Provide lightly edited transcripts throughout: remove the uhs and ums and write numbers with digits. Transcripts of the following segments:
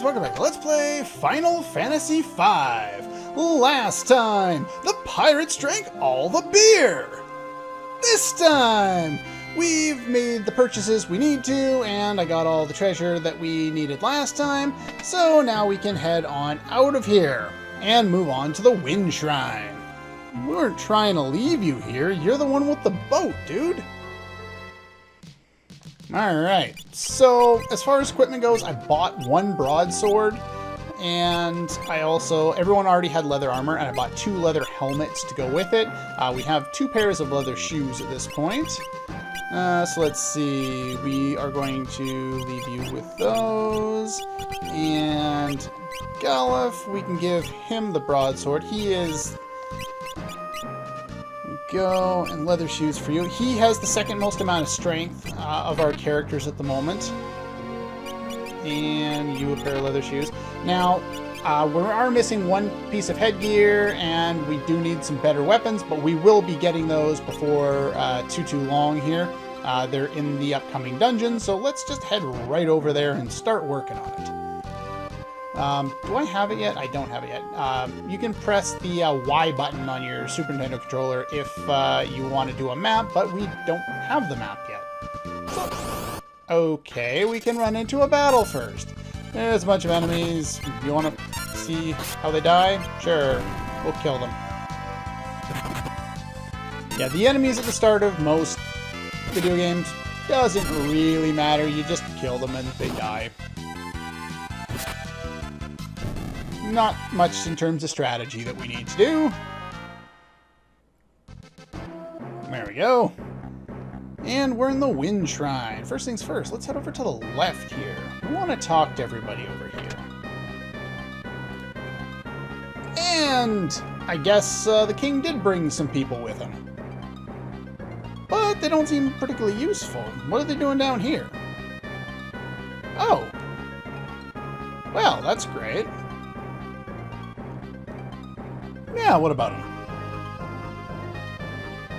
welcome back to Let's Play Final Fantasy V. Last time, the pirates drank all the beer. This time, we've made the purchases we need to, and I got all the treasure that we needed last time, so now we can head on out of here and move on to the Wind Shrine. We weren't trying to leave you here, you're the one with the boat, dude. Alright, so as far as equipment goes, I bought one broadsword, and everyone already had leather armor, and I bought 2 leather helmets to go with it. We have 2 pairs of leather shoes at this point. So let's see, we are going to leave you with those, and Galuf, we can give him the broadsword. He is... Go, and leather shoes for you. He has the second most amount of strength of our characters at the moment. And you a pair of leather shoes. Now, we are missing one piece of headgear, and we do need some better weapons, but we will be getting those before too long here. They're in the upcoming dungeon, so let's just head right over there and start working on it. Do I have it yet? I don't have it yet. You can press the Y button on your Super Nintendo controller if you want to do a map, but we don't have the map yet. So, okay, we can run into a battle first. There's a bunch of enemies. You want to see how they die? Sure, we'll kill them. Yeah, the enemies at the start of most video games doesn't really matter. You just kill them and they die. Not much in terms of strategy that we need to do. There we go. And we're in the Wind Shrine. First things first, let's head over to the left here. We want to talk to everybody over here. And I guess the king did bring some people with him. But they don't seem particularly useful. What are they doing down here? Oh. Well, that's great. Yeah, what about him?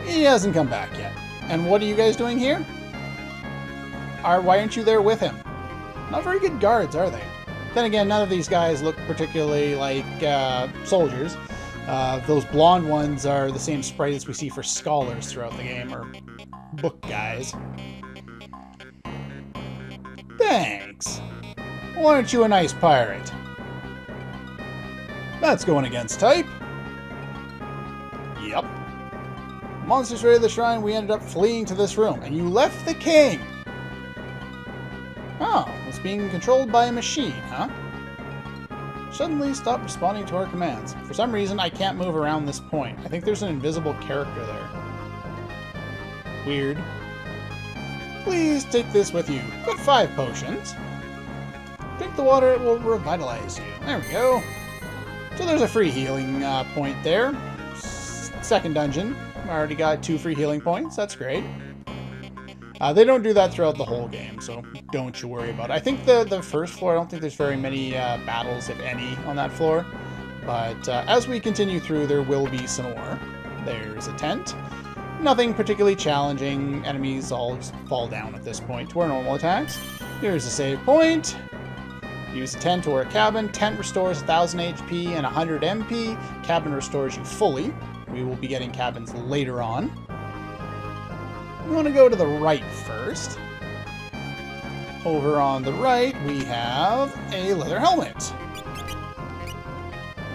He hasn't come back yet. And what are you guys doing here? Why aren't you there with him? Not very good guards, are they? Then again, none of these guys look particularly like soldiers. Those blonde ones are the same sprite as we see for scholars throughout the game, or book guys. Thanks. Why aren't you a nice pirate? That's going against type. Yep. Monsters raided the shrine, we ended up fleeing to this room, and you left the king! Oh, it's being controlled by a machine, huh? Suddenly stop responding to our commands. For some reason, I can't move around this point. I think there's an invisible character there. Weird. Please take this with you. Got 5 potions. Drink the water, it will revitalize you. There we go. So there's a free healing point there. Second dungeon. I already got 2 free healing points. That's great. They don't do that throughout the whole game, so don't you worry about it. I think the first floor, I don't think there's very many battles, if any, on that floor. But as we continue through, there will be some more. There's a tent. Nothing particularly challenging. Enemies all fall down at this point to our normal attacks. Here's a save point. Use a tent or a cabin. Tent restores 1000 HP and 100 MP. Cabin restores you fully. We will be getting cabins later on. We want to go to the right first. Over on the right, we have a leather helmet.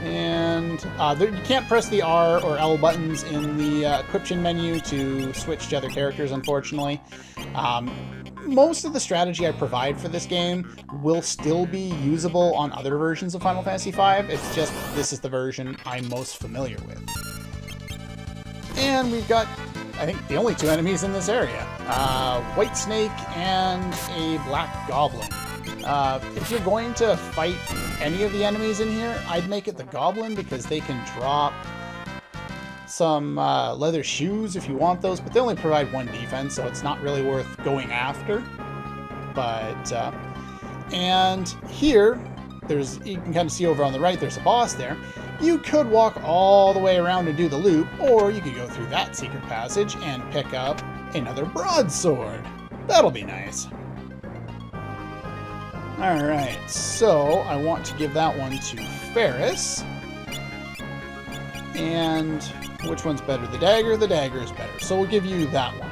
And you can't press the R or L buttons in the equiption menu to switch to other characters, unfortunately. Most of the strategy I provide for this game will still be usable on other versions of Final Fantasy V. It's just this is the version I'm most familiar with. And we've got, I think, the only 2 enemies in this area. White Snake and a Black Goblin. If you're going to fight any of the enemies in here, I'd make it the Goblin because they can drop some leather shoes if you want those, but they only provide 1 defense, so it's not really worth going after. But, and here, you can kind of see over on the right, there's a boss there. You could walk all the way around and do the loop, or you could go through that secret passage and pick up another broadsword. That'll be nice. Alright, so I want to give that one to Ferris. And which one's better? The dagger? The dagger is better. So we'll give you that one.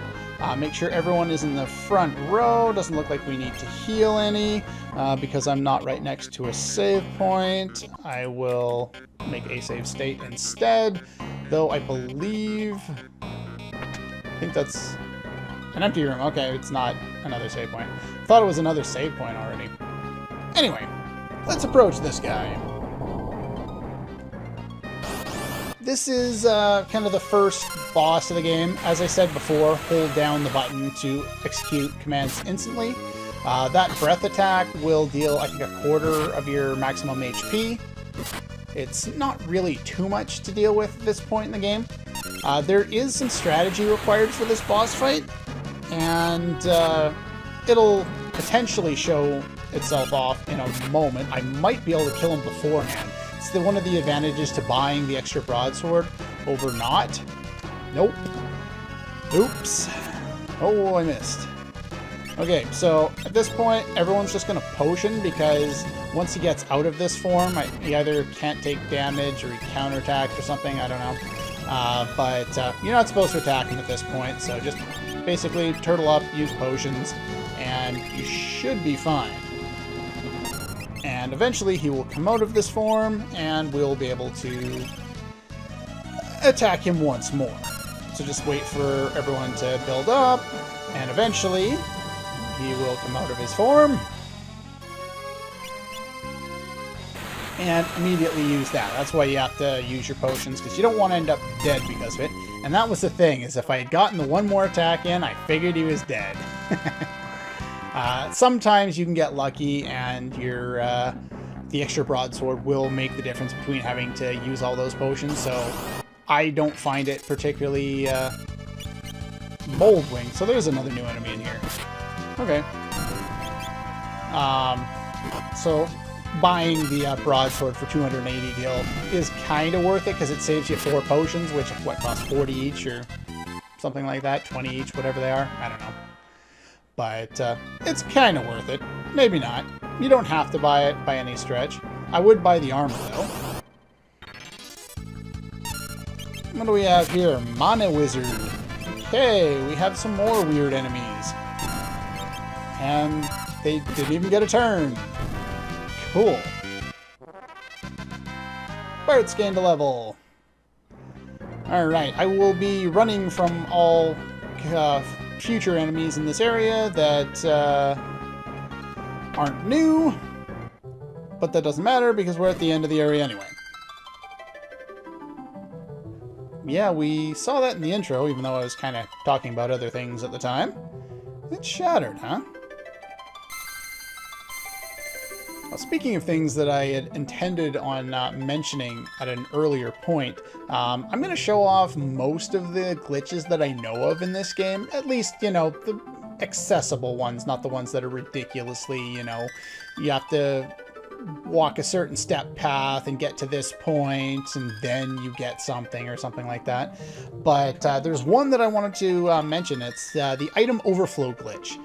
Make sure everyone is in the front row. Doesn't look like we need to heal any because I'm not right next to a save point. I will make a save state instead, though I think that's an empty room. Okay, it's not another save point. Thought it was another save point already. Anyway, let's approach this guy. This is kind of the first boss of the game. As I said before, hold down the button to execute commands instantly. That breath attack will deal, I think, 1/4 of your maximum HP. It's not really too much to deal with at this point in the game. There is some strategy required for this boss fight, and it'll potentially show itself off in a moment. I might be able to kill him beforehand. It's one of the advantages to buying the extra broadsword over not. Nope. Oops. Oh, I missed. Okay, so at this point, everyone's just going to potion because once he gets out of this form, he either can't take damage or he counterattacks or something, I don't know. But you're not supposed to attack him at this point, so just basically turtle up, use potions, and you should be fine. And eventually he will come out of this form, and we'll be able to attack him once more. So just wait for everyone to build up, and eventually he will come out of his form. And immediately use that. That's why you have to use your potions, because you don't want to end up dead because of it. And that was the thing, is if I had gotten the one more attack in, I figured he was dead. Sometimes you can get lucky and the extra broadsword will make the difference between having to use all those potions, so I don't find it particularly Mold Wing. So there's another new enemy in here. Okay. So buying the broadsword for 280 gil is kind of worth it because it saves you 4 potions, which what cost 40 each or something like that, 20 each, whatever they are. I don't know. But it's kind of worth it. Maybe not. You don't have to buy it by any stretch. I would buy the armor, though. What do we have here? Mana Wizard. Okay, we have some more weird enemies. And they didn't even get a turn. Cool. Bart's gained a level. Alright, I will be running from all future enemies in this area that aren't new, but that doesn't matter because we're at the end of the area anyway. Yeah, we saw that in the intro, even though I was kind of talking about other things at the time. It's shattered, huh? Well, speaking of things that I had intended on mentioning at an earlier point, I'm going to show off most of the glitches that I know of in this game. At least, you know, the accessible ones, not the ones that are ridiculously, you know, you have to walk a certain step path and get to this point and then you get something or something like that. But there's one that I wanted to mention. It's the item overflow glitch.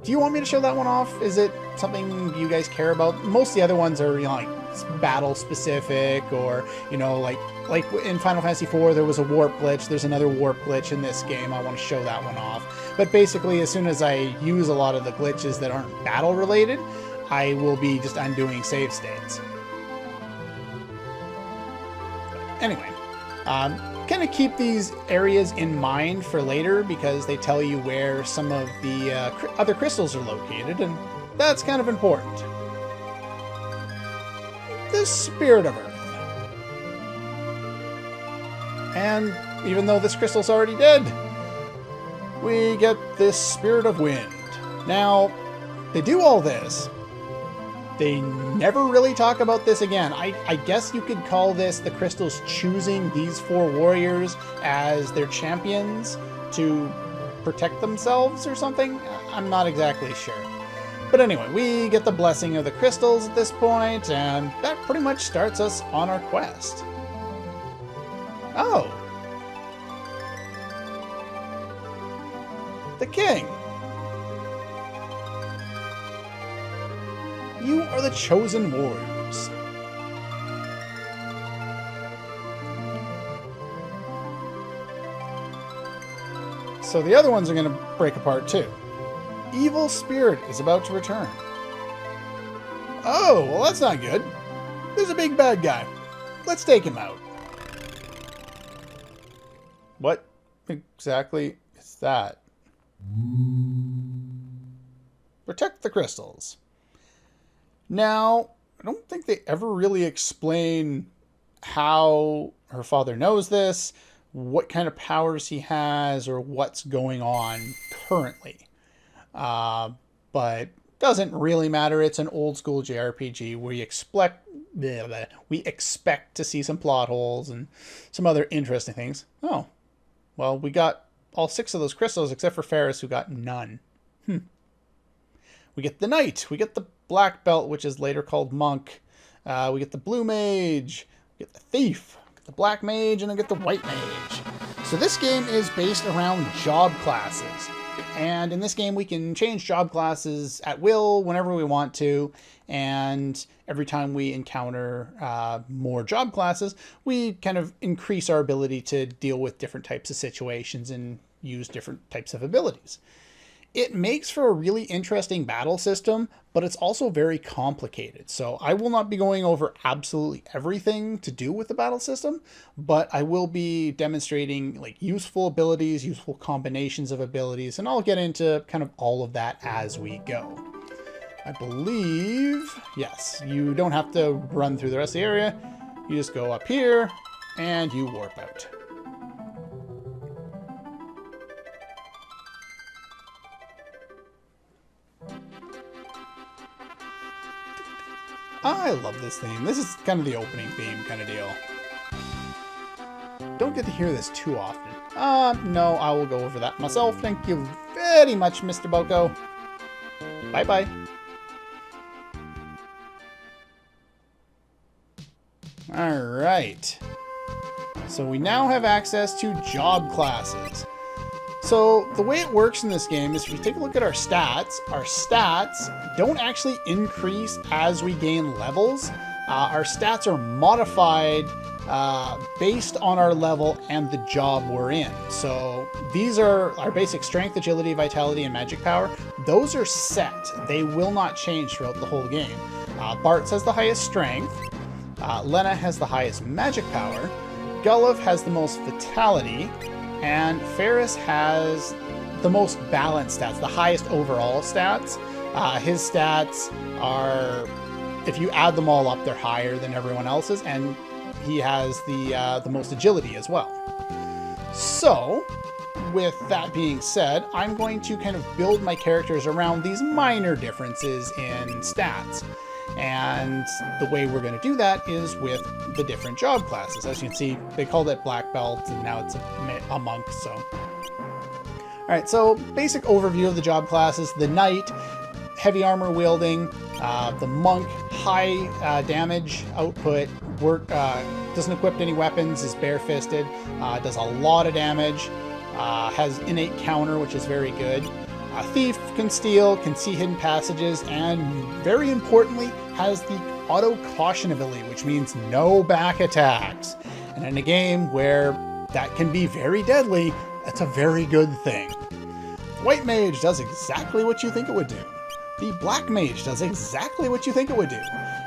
Do you want me to show that one off? Is it something you guys care about? Most of the other ones are, you know, like battle specific, or, you know, like in Final Fantasy IV there was a warp glitch. There's another warp glitch in this game. I want to show that one off. But basically, as soon as I use a lot of the glitches that aren't battle related, I will be just undoing save states. Anyway, kind of keep these areas in mind for later because they tell you where some of the other crystals are located, and that's kind of important. The Spirit of Earth. And even though this crystal's already dead, we get this Spirit of Wind. Now, they do all this. They never really talk about this again. I guess you could call this the crystals choosing these 4 warriors as their champions to protect themselves or something. I'm not exactly sure. But anyway, we get the blessing of the crystals at this point, and that pretty much starts us on our quest. Oh. The king. You are the Chosen Warriors. So the other ones are going to break apart too. Evil Spirit is about to return. Oh, well that's not good. There's a big bad guy. Let's take him out. What exactly is that? Protect the crystals. Now, I don't think they ever really explain how her father knows this, what kind of powers he has, or what's going on currently. But doesn't really matter. It's an old school JRPG where we expect to see some plot holes and some other interesting things. Oh, well, we got all 6 of those crystals except for Faris, who got none. We get the Knight. We get the Black Belt, which is later called Monk. We get the Blue Mage. We get the Thief. We get the Black Mage, and then get the White Mage. So this game is based around job classes. And in this game, we can change job classes at will whenever we want to. And every time we encounter more job classes, we kind of increase our ability to deal with different types of situations and use different types of abilities. It makes for a really interesting battle system, but it's also very complicated. So I will not be going over absolutely everything to do with the battle system, but I will be demonstrating like useful abilities, useful combinations of abilities, and I'll get into kind of all of that as we go. I believe, yes, you don't have to run through the rest of the area. You just go up here and you warp out. I love this theme. This is kind of the opening theme kind of deal. Don't get to hear this too often. No, I will go over that myself. Thank you very much, Mr. Boko. Bye-bye. Alright. So we now have access to job classes. So the way it works in this game is if you take a look at our stats don't actually increase as we gain levels. Our stats are modified based on our level and the job we're in. So these are our basic strength, agility, vitality, and magic power. Those are set. They will not change throughout the whole game. Bartz has the highest strength. Lena has the highest magic power. Gullif has the most vitality. And Faris has the most balanced stats, the highest overall stats. His stats are, if you add them all up, they're higher than everyone else's, and he has the most agility as well. So, with that being said, I'm going to kind of build my characters around these minor differences in stats. And the way we're going to do that is with the different job classes. As you can see, they called it Black Belt, and now it's a Monk, so. Alright, so basic overview of the job classes. The Knight, heavy armor wielding. The Monk, high damage output. Doesn't equip any weapons, is bare-fisted. Does a lot of damage. Has innate counter, which is very good. Thief can steal, can see hidden passages, and very importantly, has the auto caution ability, which means no back attacks. And in a game where that can be very deadly, that's a very good thing. White Mage does exactly what you think it would do. The Black Mage does exactly what you think it would do.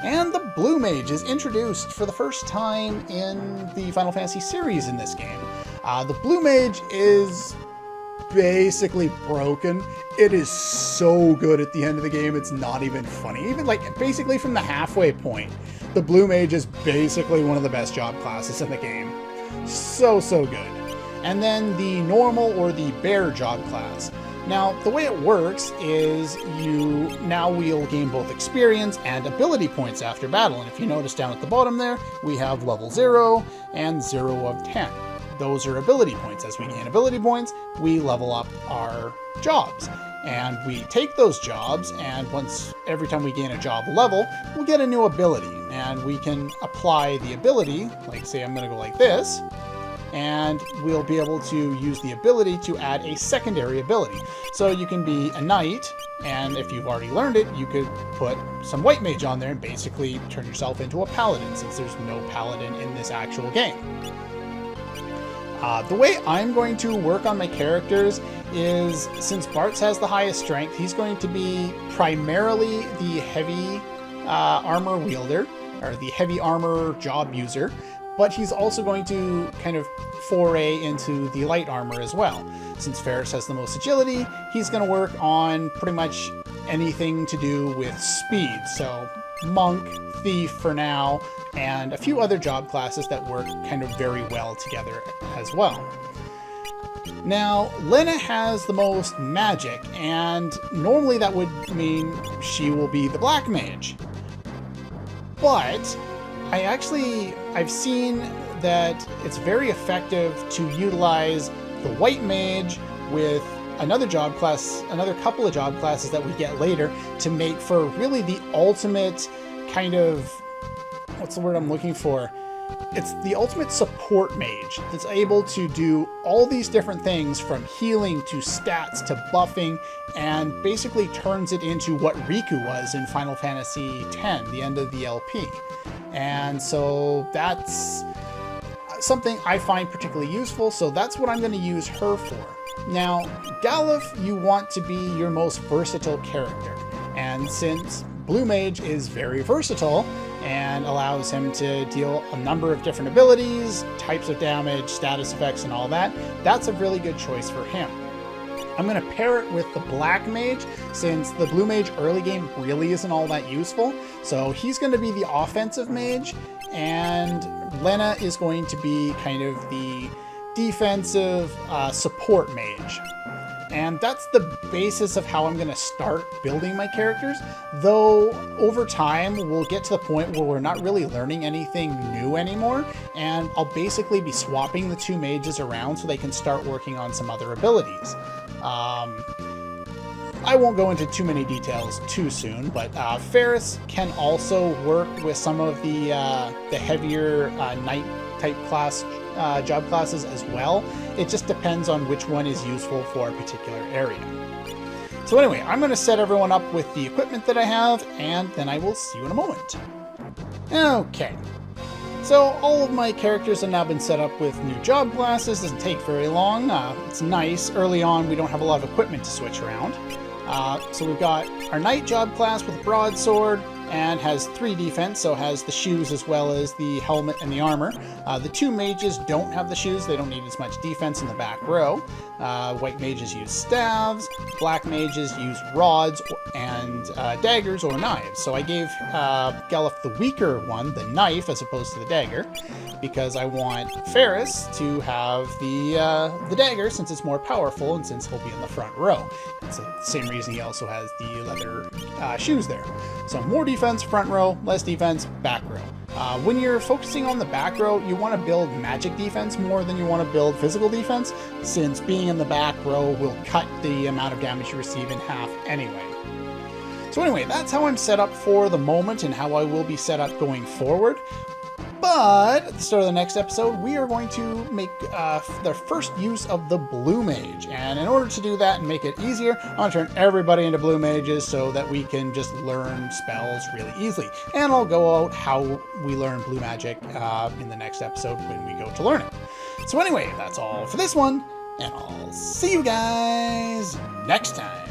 And the Blue Mage is introduced for the first time in the Final Fantasy series in this game. The Blue Mage is basically broken. It is so good at the end of the game, it's not even funny. Even like basically from the halfway point, the Blue Mage is basically one of the best job classes in the game. So good. And then the normal or the bear job class. Now, the way it works is now we'll gain both experience and ability points after battle. And if you notice down at the bottom there, we have level 0 and 0 of 10. Those are ability points. As we gain ability points, we level up our jobs. And we take those jobs, and every time we gain a job level, we'll get a new ability. And we can apply the ability, like say I'm going to go like this, and we'll be able to use the ability to add a secondary ability. So you can be a knight, and if you've already learned it, you could put some white mage on there and basically turn yourself into a paladin, since there's no paladin in this actual game. The way I'm going to work on my characters is, since Bartz has the highest strength, he's going to be primarily the heavy armor wielder, or the heavy armor job user, but he's also going to kind of foray into the light armor as well. Since Ferris has the most agility, he's going to work on pretty much anything to do with speed. So monk, thief for now, and a few other job classes that work kind of very well together as well. Now, Lena has the most magic, and normally that would mean she will be the black mage. But I've seen that it's very effective to utilize the white mage with another job class, another couple of job classes that we get later, to make for really the ultimate kind of, what's the word I'm looking for? It's the ultimate support mage that's able to do all these different things, from healing to stats to buffing, and basically turns it into what Riku was in Final Fantasy X, the end of the LP. And so that's something I find particularly useful, so that's what I'm going to use her for. Now, Galuf, you want to be your most versatile character, and since Blue Mage is very versatile and allows him to deal a number of different abilities, types of damage, status effects, and all that, that's a really good choice for him. I'm going to pair it with the Black Mage, since the Blue Mage early game really isn't all that useful. So he's going to be the offensive mage, and Lena is going to be kind of the defensive support mage. And that's the basis of how I'm going to start building my characters, though over time we'll get to the point where we're not really learning anything new anymore, and I'll basically be swapping the two mages around so they can start working on some other abilities. I won't go into too many details too soon, but Ferris can also work with some of the heavier knight type class job classes as well. It just depends on which one is useful for a particular area. So anyway, I'm going to set everyone up with the equipment that I have, and then I will see you in a moment. Okay. So all of my characters have now been set up with new job classes. Doesn't take very long. It's nice. Early on, we don't have a lot of equipment to switch around. So we've got our knight job class with a broadsword, and has 3 defense, so has the shoes as well as the helmet and the armor. The 2 mages don't have the shoes, they don't need as much defense in the back row. White mages use staves, black mages use rods and daggers or knives. So I gave Galuf the weaker one, the knife, as opposed to the dagger, because I want Ferris to have the dagger, since it's more powerful and since he'll be in the front row. It's the same reason he also has the leather shoes there. So more defense front row, less defense back row. When you're focusing on the back row, you want to build magic defense more than you want to build physical defense, since being in the back row will cut the amount of damage you receive in half anyway. So anyway, that's how I'm set up for the moment and how I will be set up going forward. But at the start of the next episode, we are going to make the first use of the Blue Mage. And in order to do that and make it easier, I want to turn everybody into Blue Mages so that we can just learn spells really easily. And I'll go out how we learn Blue Magic in the next episode when we go to learn it. So anyway, that's all for this one, and I'll see you guys next time.